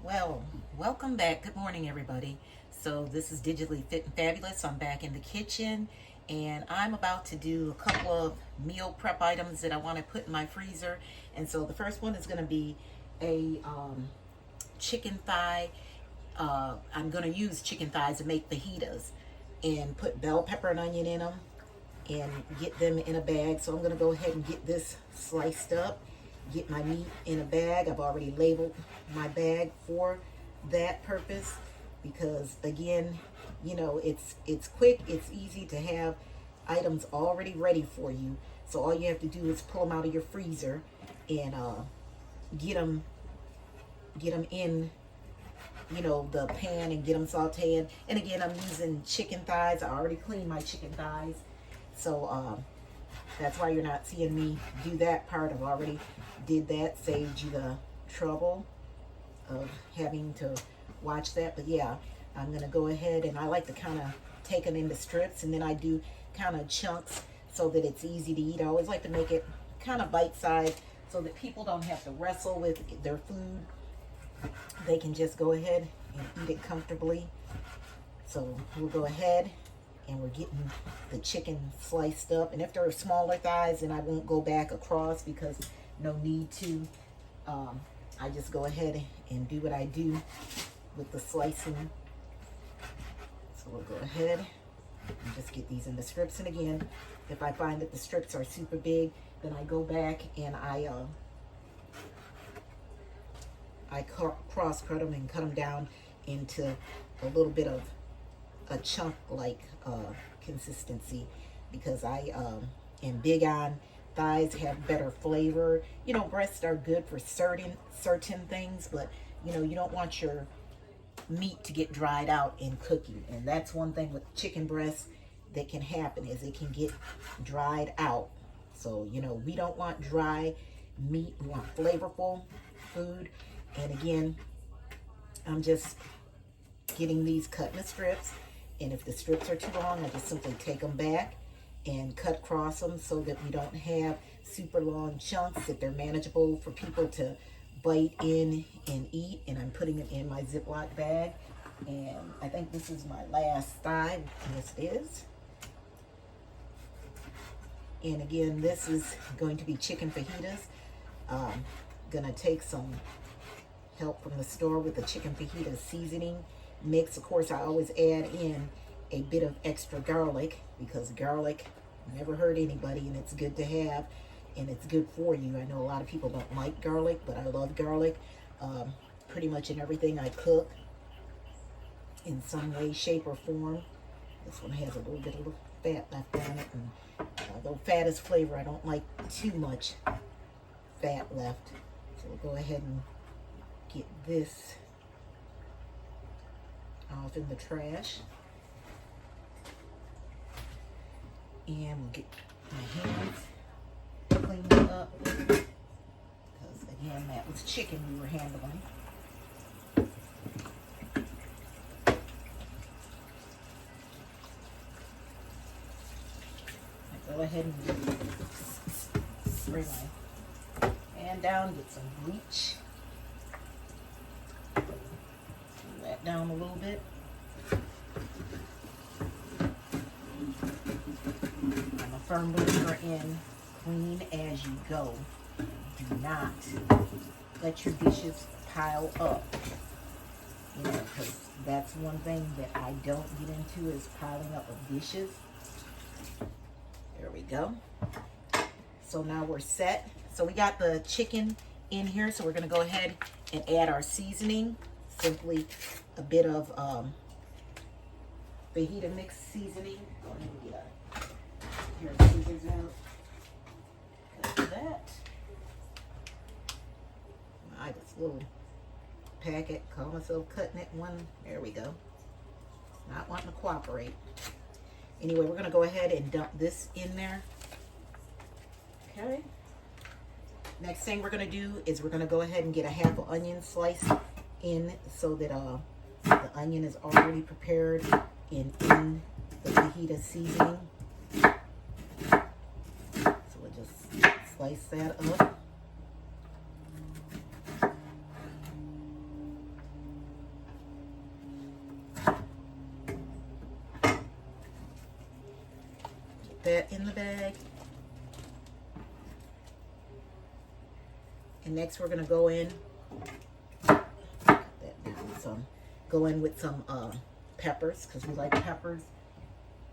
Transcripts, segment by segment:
Well, welcome back. Good morning, everybody. So, this is Digitally Fit and Fabulous. I'm back in the kitchen and I'm about to do a couple of meal prep items that I want to put in my freezer. And so, the first one is going to be a chicken thigh. I'm going to use chicken thighs to make fajitas and put bell pepper and onion in them and get them in a bag. So, I'm going to go ahead and get this sliced up. Get my meat in a bag. I've already labeled my bag for that purpose because again, it's quick, it's easy to have items already ready for you. So all you have to do is pull them out of your freezer and get them in the pan and get them sauteed. And again, I'm using chicken thighs. I already cleaned my chicken thighs, so that's why you're not seeing me do that part. I've already did that, saved you the trouble of having to watch that. But yeah, I'm going to go ahead and I like to kind of take them into strips and then I do kind of chunks so that it's easy to eat. I always like to make it kind of bite-sized so that people don't have to wrestle with their food. They can just go ahead and eat it comfortably. So we'll go ahead and we're getting the chicken sliced up. And if there are smaller thighs, then I won't go back across because no need to. I just go ahead and do what I do with the slicing. So we'll go ahead and just get these into strips. And again, if I find that the strips are super big, then I go back and I cross cut them and cut them down into a little bit of a chunk like consistency because I am big on thighs have better flavor. Breasts are good for certain things, but you don't want your meat to get dried out in cooking. And that's one thing with chicken breasts that can happen is it can get dried out. So we don't want dry meat. We want flavorful food. And again, I'm just getting these cut in strips. And if the strips are too long, I just simply take them back and cut across them so that we don't have super long chunks, that they're manageable for people to bite in and eat. And I'm putting it in my Ziploc bag. And I think this is my last thigh. Yes, it is. And again, this is going to be chicken fajitas. Gonna take some help from the store with the chicken fajita seasoning mix. Of course, I always add in a bit of extra garlic because garlic never hurt anybody and it's good to have and it's good for you. I know a lot of people don't like garlic, but I love garlic pretty much in everything I cook in some way, shape, or form. This one has a little bit of fat left on it, and though fat is flavor, I don't like too much fat left. So we'll go ahead and get this off in the trash. And we'll get my hands cleaned up because again, that was chicken we were handling. I go ahead and spray my hand down, get some bleach. Pull that down a little bit. I'm a firm believer in clean as you go. Do not let your dishes pile up. Because that's one thing that I don't get into is piling up of dishes. There we go. So now we're set. So we got the chicken in here. So we're going to go ahead and add our seasoning. Simply a bit of fajita mix seasoning. Go ahead and get your scissors out. Cut that. I just little packet. Call myself cutting it one. There we go. Not wanting to cooperate. Anyway, we're going to go ahead and dump this in there. Okay. Next thing we're going to do is we're going to go ahead and get a half an onion slice in so that the onion is already prepared in the fajita seasoning. So we'll just slice that up. that in the bag. And next we're gonna go in, go in with some peppers, because we like peppers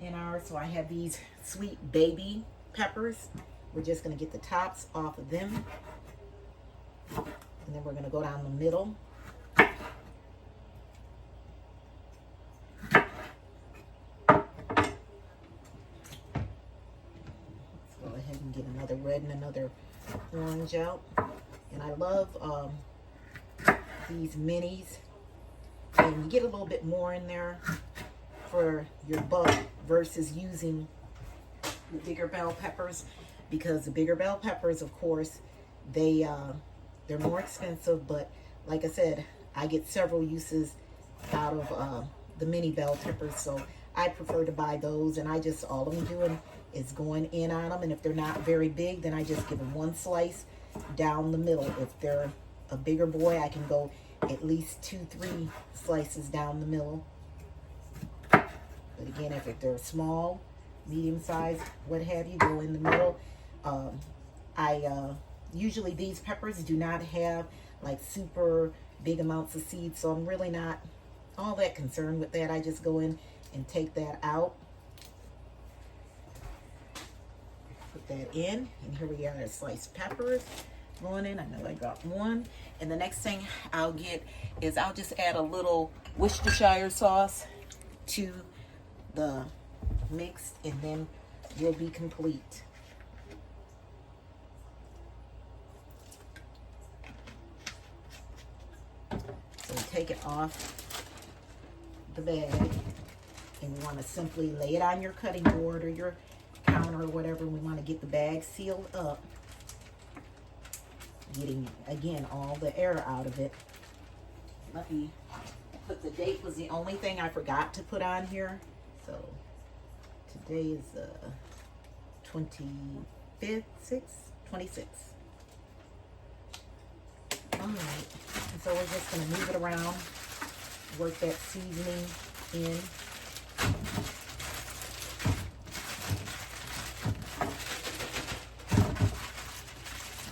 in ours. So I have these sweet baby peppers. We're just gonna get the tops off of them. And then we're gonna go down the middle. Let's go ahead and get another red and another orange out. And I love these minis. And you get a little bit more in there for your buck versus using the bigger bell peppers, because the bigger bell peppers, of course, they're more expensive, but like I said, I get several uses out of the mini bell peppers, so I prefer to buy those. And I just, all I'm doing is going in on them, and if they're not very big, then I just give them one slice down the middle. If they're a bigger boy, I can go at least 2-3 slices down the middle. But again, if they're small, medium size, what have you, go in the middle. Usually these peppers do not have like super big amounts of seeds, so I'm really not all that concerned with that. I just go in and take that out. Put that in, and here we are, sliced peppers going in. I know I dropped one. And the next thing I'll get is I'll just add a little Worcestershire sauce to the mix, and then we'll be complete. So take it off the bag, and you want to simply lay it on your cutting board or your counter or whatever. We want to get the bag sealed up, getting, again, all the air out of it. Let me put, the date was the only thing I forgot to put on here. So today is 25th, 26th. All right, and so we're just gonna move it around, work that seasoning in.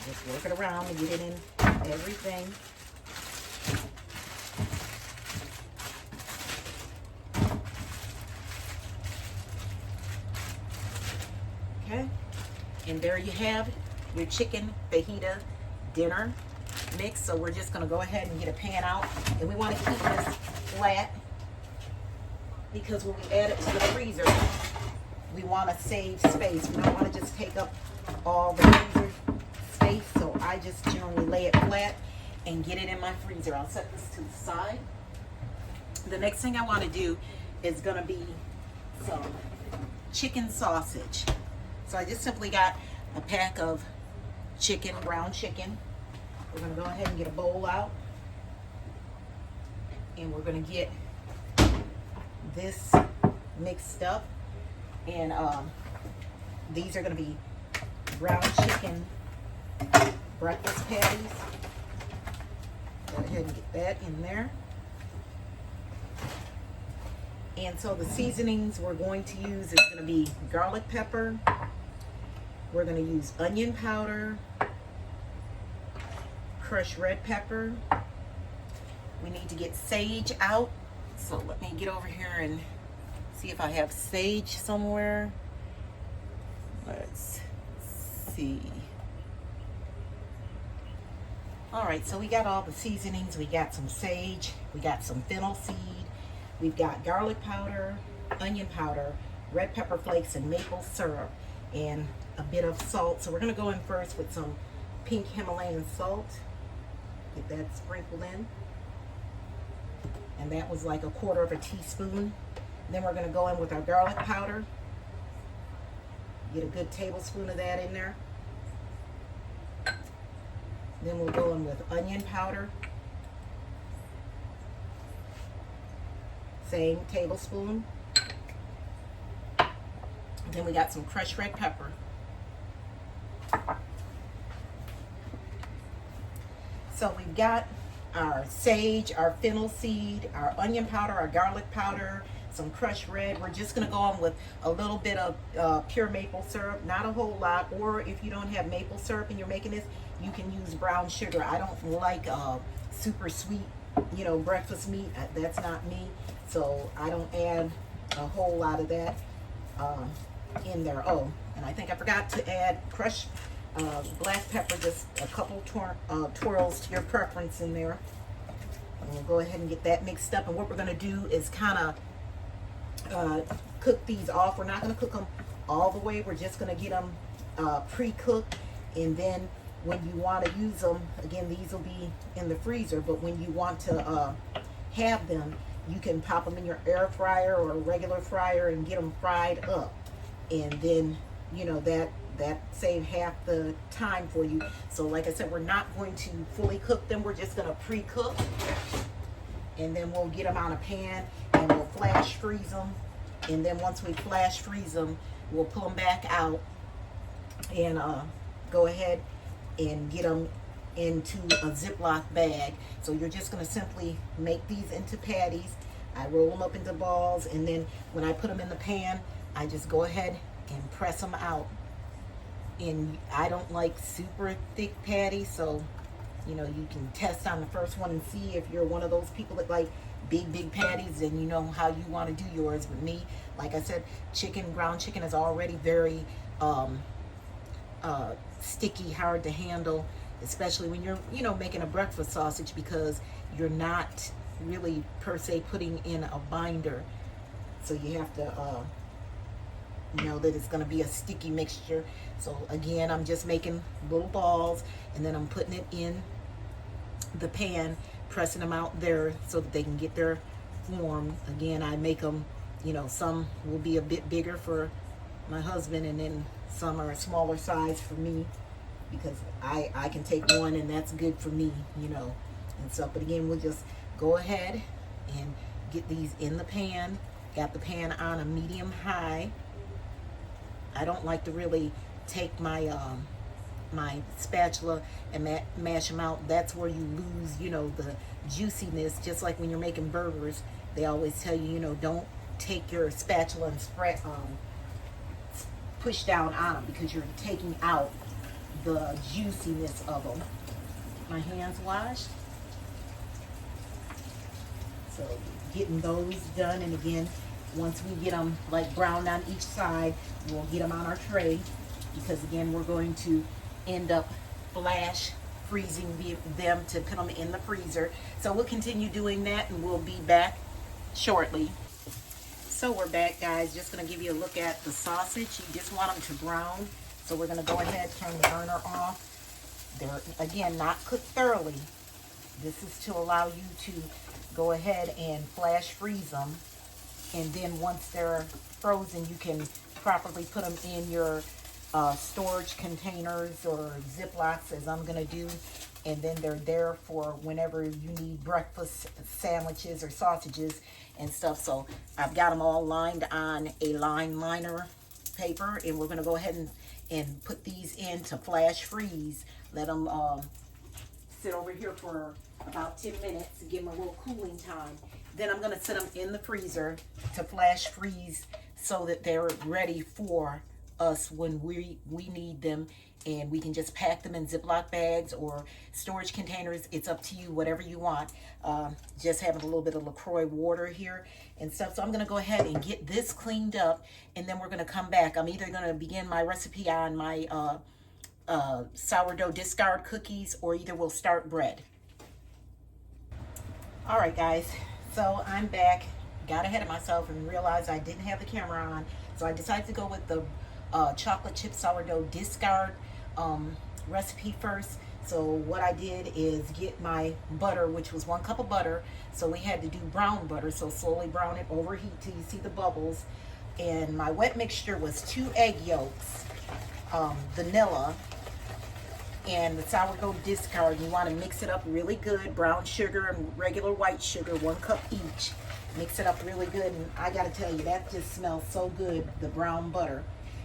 Just work it around and get it in everything. Okay, and there you have your chicken fajita dinner mix. So we're just going to go ahead and get a pan out, and we want to keep this flat because when we add it to the freezer, we want to save space. We don't want to just take up all the freezer space, so I just generally lay it flat and get it in my freezer. I'll set this to the side. The next thing I want to do is going to be some chicken sausage. So I just simply got a pack of chicken, brown chicken. We're going to go ahead and get a bowl out, and we're going to get this mixed up. And these are going to be brown chicken breakfast patties. Go ahead and get that in there. And so the seasonings we're going to use is going to be garlic pepper. We're going to use onion powder, crushed red pepper. We need to get sage out. So let me get over here and see if I have sage somewhere. Let's see. All right, so we got all the seasonings. We got some sage, we got some fennel seed, we've got garlic powder, onion powder, red pepper flakes, and maple syrup, and a bit of salt. So we're going to go in first with some pink Himalayan salt. Get that sprinkled in. And that was like 1/4 teaspoon. Then we're going to go in with our garlic powder. Get a good tablespoon of that in there. Then we'll go in with onion powder. Same tablespoon. Then we got some crushed red pepper. So we've got our sage, our fennel seed, our onion powder, our garlic powder, some crushed red. We're just gonna go on with a little bit of pure maple syrup, not a whole lot. Or if you don't have maple syrup and you're making this, you can use brown sugar. I don't like super sweet, you know, breakfast meat. That's not me, so I don't add a whole lot of that in there. Oh, and I think I forgot to add crushed black pepper, just a couple twirls to your preference in there. And we'll go ahead and get that mixed up. And what we're going to do is kind of cook these off. We're not going to cook them all the way. We're just going to get them pre-cooked. And then when you want to use them, again, these will be in the freezer. But when you want to have them, you can pop them in your air fryer or a regular fryer and get them fried up. And then, you know, that save half the time for you. So like I said, we're not going to fully cook them. We're just going to pre-cook, and then we'll get them on a pan and we'll flash freeze them. And then once we flash freeze them, we'll pull them back out and go ahead and get them into a Ziploc bag. So you're just going to simply make these into patties. I roll them up into balls, and then when I put them in the pan, I just go ahead and press them out. And I don't like super thick patties, so you know, you can test on the first one and see if you're one of those people that like big patties, and you know how you want to do yours. With me, like I said, ground chicken is already very sticky, hard to handle, especially when you're, you know, making a breakfast sausage, because you're not really per se putting in a binder, so you have to know that it's going to be a sticky mixture. So again, I'm just making little balls, and then I'm putting it in the pan, pressing them out there so that they can get their form. Again, I make them, you know, some will be a bit bigger for my husband, and then some are a smaller size for me, because I can take one and that's good for me, you know, and stuff. But again, we'll just go ahead and get these in the pan. Got the pan on a medium high. I don't like to really take my my spatula and mash them out. That's where you lose, you know, the juiciness. Just like when you're making burgers, they always tell you, you know, don't take your spatula and spread push down on them, because you're taking out the juiciness of them. My hands washed, so getting those done. And again, once we get them like brown on each side, we'll get them on our tray, because again, we're going to end up flash freezing them to put them in the freezer. So we'll continue doing that, and we'll be back shortly. So we're back, guys. Just going to give you a look at the sausage. You just want them to brown, so we're going to go ahead, turn the burner off. They're, again, not cooked thoroughly. This is to allow you to go ahead and flash freeze them. And then once they're frozen, you can properly put them in your storage containers or Ziplocs, as I'm going to do. And then they're there for whenever you need breakfast sandwiches or sausages and stuff. So I've got them all lined on a line liner paper, and we're going to go ahead and put these in to flash freeze. Let them sit over here for about 10 minutes to give them a little cooling time. Then I'm going to set them in the freezer to flash freeze, so that they're ready for us when we need them, and we can just pack them in Ziploc bags or storage containers. It's up to you, whatever you want. Just having a little bit of LaCroix water here and stuff. So I'm going to go ahead and get this cleaned up, and then we're going to come back. I'm either going to begin my recipe on my sourdough discard cookies, or either we'll start bread. All right, guys. So I'm back. Got ahead of myself and realized I didn't have the camera on. So I decided to go with the chocolate chip sourdough discard recipe first. So what I did is get my butter, which was 1 cup of butter. So we had to do brown butter. So slowly brown it, overheat till you see the bubbles. And my wet mixture was 2 egg yolks, vanilla, and the sourdough discard. You want to mix it up really good. Brown sugar and regular white sugar, 1 cup each. Mix it up really good, and I gotta tell you, that just smells so good, the brown butter.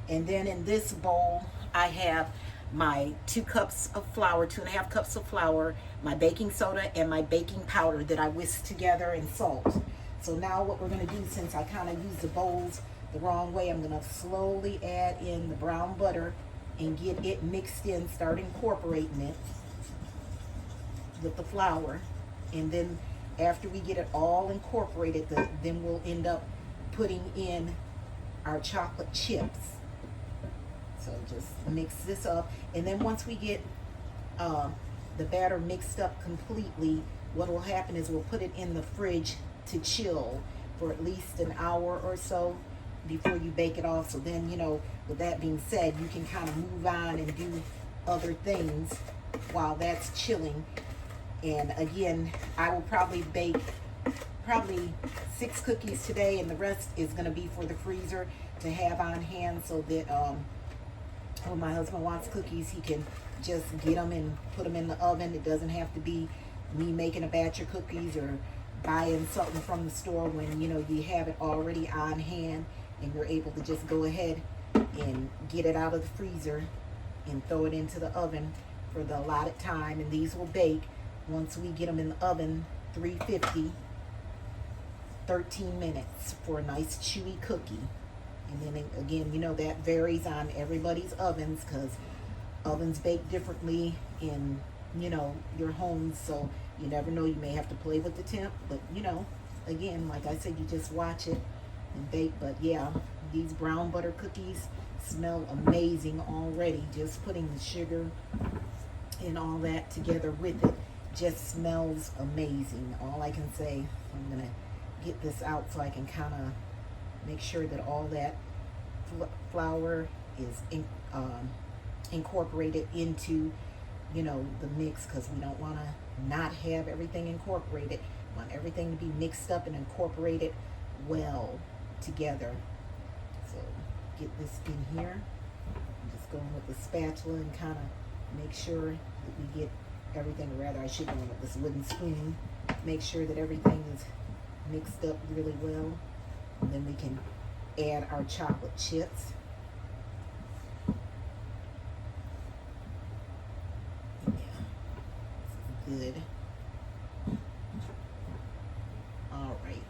And then in this bowl, I have my 2 cups of flour, 2.5 cups of flour, my baking soda, and my baking powder that I whisked together, and salt. So now what we're going to do, since I kind of used the bowls the wrong way, I'm going to slowly add in the brown butter and get it mixed in, start incorporating it with the flour. And then after we get it all incorporated, then we'll end up putting in our chocolate chips. So just mix this up. And then once we get the batter mixed up completely, what will happen is we'll put it in the fridge to chill for at least an hour or so before you bake it off. So then, you know, with that being said, you can kind of move on and do other things while that's chilling. And again, I will probably bake 6 cookies today, and the rest is going to be for the freezer to have on hand, so that when my husband wants cookies, he can just get them and put them in the oven. It doesn't have to be me making a batch of cookies or buying something from the store when, you know, you have it already on hand and you're able to just go ahead and get it out of the freezer and throw it into the oven for the allotted time. And these will bake, once we get them in the oven, 350, 13 minutes for a nice chewy cookie. And then again, you know, that varies on everybody's ovens, because ovens bake differently in, you know, your homes. So you never know, you may have to play with the temp. But, you know, again, like I said, you just watch it and bake. But yeah, these brown butter cookies smell amazing already. Just putting the sugar and all that together with it just smells amazing. All I can say, I'm gonna get this out so I can kind of make sure that all that flour is incorporated into, you know, the mix, because we don't want to not have everything incorporated. We want everything to be mixed up and incorporated well together. So get this in here. I'm just going with the spatula and kind of make sure that we get everything, or rather I should go with this wooden spoon, make sure that everything is mixed up really well. And then we can add our chocolate chips. Yeah, good. All right.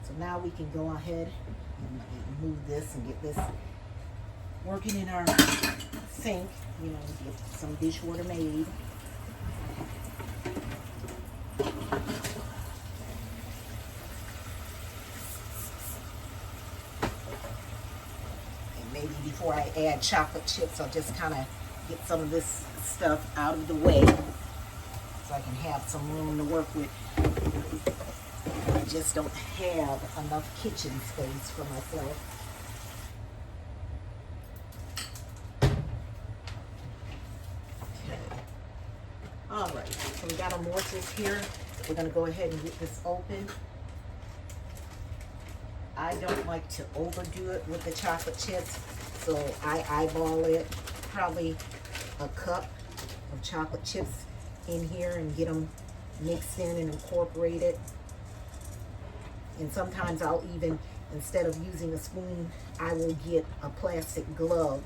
So now we can go ahead and move this and get this working in our sink. You know, get some dishwater made. Maybe before I add chocolate chips, I'll just kind of get some of this stuff out of the way so I can have some room to work with. I just don't have enough kitchen space for myself. Okay. All right, so we got our morsels here. We're going to go ahead and get this open. I don't like to overdo it with the chocolate chips, so I eyeball it, probably a cup of chocolate chips in here, and get them mixed in and incorporated. And sometimes I'll even, instead of using a spoon, I will get a plastic glove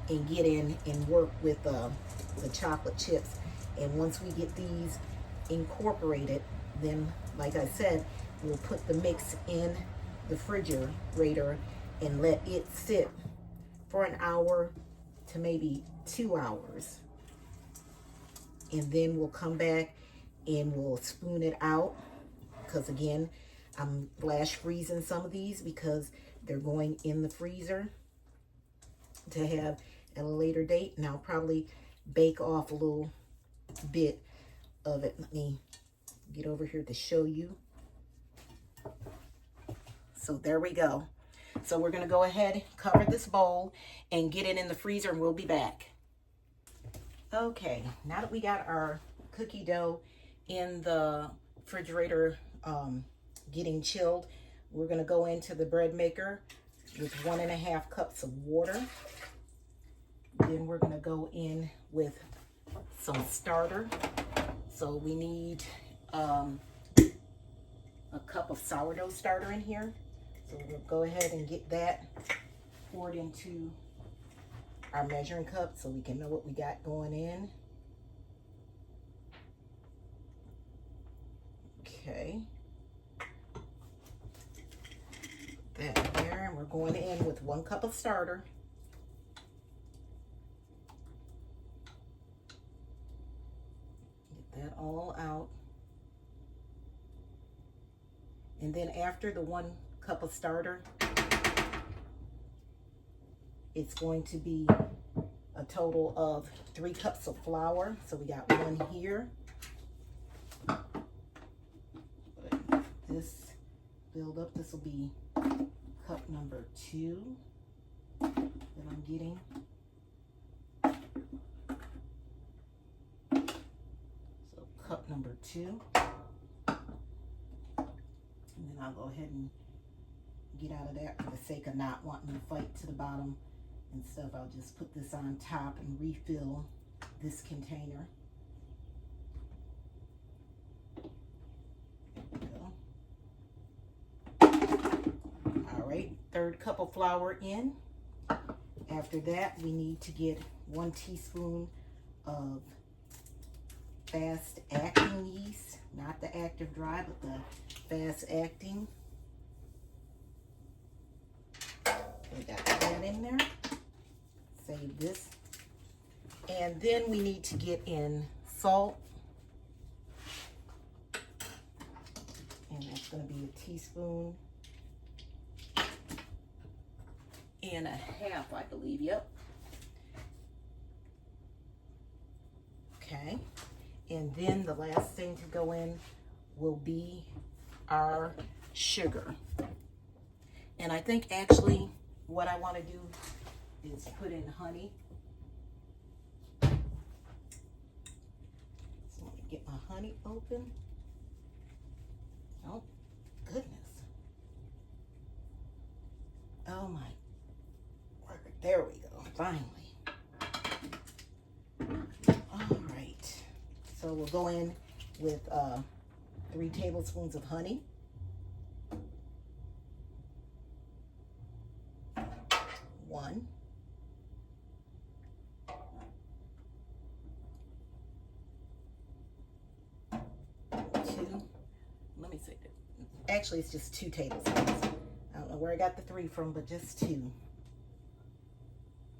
and get in and work with the chocolate chips. And once we get these incorporated, then, like I said, we'll put the mix in the refrigerator and let it sit for an hour to maybe 2 hours. And then we'll come back and we'll spoon it out, because again, I'm flash freezing some of these because they're going in the freezer to have at a later date. And I'll probably bake off a little bit of it. Let me get over here to show you. So there we go. So we're going to go ahead, cover this bowl, and get it in the freezer, and we'll be back. Okay, now that we got our cookie dough in the refrigerator getting chilled, we're going to go into the bread maker with 1.5 cups of water. Then we're going to go in with some starter. So we need a cup of sourdough starter in here. So we'll go ahead and get that poured into our measuring cup so we can know what we got going in. Okay. going in with 1 cup of starter. Get that all out. And then after the 1 cup of starter, it's going to be a total of 3 cups of flour. So we got 1 here. This build up, this will be cup number 2 that I'm getting. So cup number 2. And then I'll go ahead and get out of that for the sake of not wanting to fight to the bottom and stuff. I'll just put this on top and refill this container. There we go. All right, 3rd cup of flour in. After that, we need to get 1 teaspoon of fast acting yeast, not the active dry, but the fast acting. We got that in there. Save this. And then we need to get in salt. And that's going to be 1 teaspoon and 1/2, I believe. Yep. Okay. And then the last thing to go in will be our sugar. And I think actually what I want to do is put in honey. So let me get my honey open. Oh, goodness. Oh my word. There we go. Finally. All right. So we'll go in with 3 tablespoons of honey. 1. 2. Let me see. Actually, it's just 2 tablespoons. I don't know where I got the 3 from, but just 2.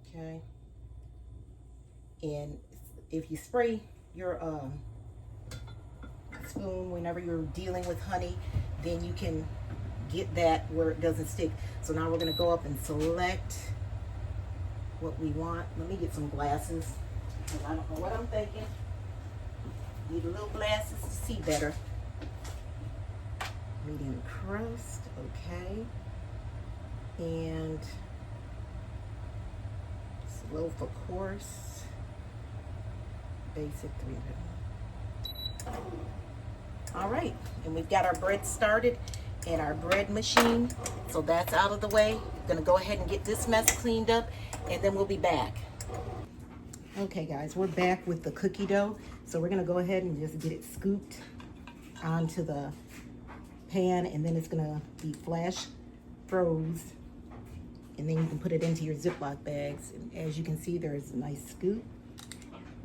Okay. And if you spray your spoon whenever you're dealing with honey, then you can get that where it doesn't stick. So now we're going to go up and select what we want. Let me get some glasses, because I don't know what I'm thinking. Need a little glasses to see better. Medium crust, okay. And loaf, of course. Basic 300. All right, and we've got our bread started and our bread machine, so that's out of the way. Gonna go ahead and get this mess cleaned up, and then we'll be back. Okay guys, we're back with the cookie dough. So we're gonna go ahead and just get it scooped onto the pan, and then it's gonna be flash froze, and then you can put it into your Ziploc bags. And as you can see, there's a nice scoop.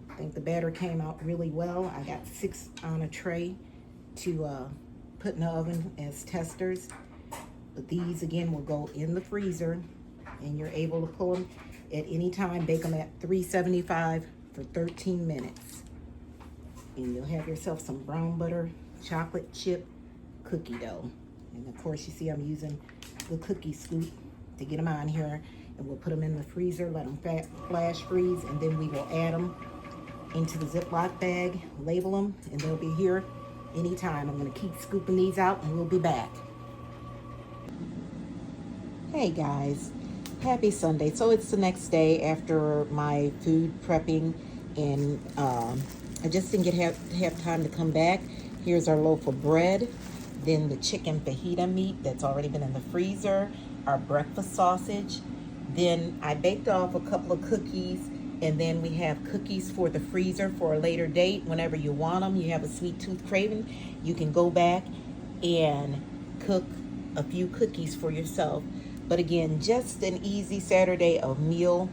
I think the batter came out really well. I got 6 on a tray to put in the oven as testers. But these again will go in the freezer, and you're able to pull them at any time. Bake them at 375 for 13 minutes. And you'll have yourself some brown butter chocolate chip cookie dough. And of course, you see I'm using the cookie scoop to get them on here. And we'll put them in the freezer, let them flash freeze, and then we will add them into the Ziploc bag, label them, and they'll be here anytime. I'm gonna keep scooping these out, and we'll be back. Hey guys, happy Sunday. So it's the next day after my food prepping, and I just didn't have time to come back. Here's our loaf of bread, then the chicken fajita meat that's already been in the freezer, our breakfast sausage. Then I baked off a couple of cookies, and then we have cookies for the freezer for a later date. Whenever you want them, you have a sweet tooth craving, you can go back and cook a few cookies for yourself. But again, just an easy Saturday of meal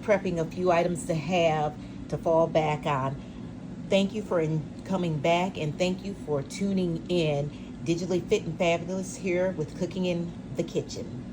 prepping, a few items to have to fall back on. Thank you for coming back, and thank you for tuning in. Digitally Fit and Fabulous here with Cooking in the Kitchen.